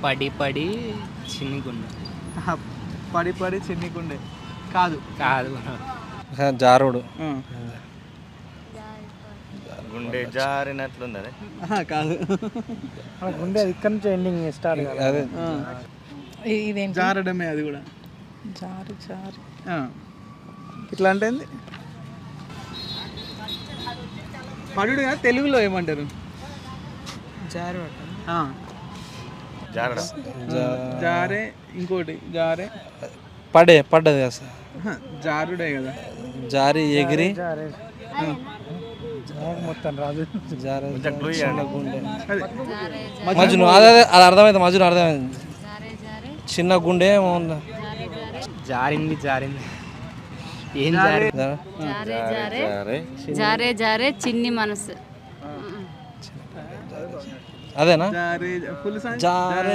పడి పడి చిన్ని గుండె. ఆహా, పడి పడి చిన్నికుండే కాదు. కాదు జారుడు. గుండె జారినట్లుంది అదే. ఆహా, కాదు. గుండె ఇక్కడ నుంచి ఎండింగ్ స్టార్ట్ కాదు. అదే ఆ, ఇదేంటి జారడమే అది కూడా. జారి జారి ఆ, ఇట్లా అంటే ఏంది? పడుడు కదా, తెలుగులో ఏమంటారు? జారి ఆ, జారడం. జారే, ఇంకోటి జారే. పడ్డది కదా సార్. ఆహా, జారుడే కదా. జారి ఎగిరి జారి మొత్తం రాదు. జారి కొంచెం క్లూ ఇవ్వండి. గుండె అదే మజ్ను అదే అది అర్థమైంది. మజ్ను అర్థమైంది. చిన్న గుండె ఏమో ఉందా? జారింది ఏం జారి? జారే జారే జారే జారే చిన్ని మనసు అదేనా? జారే ఫుల్ సాంగ్ జారే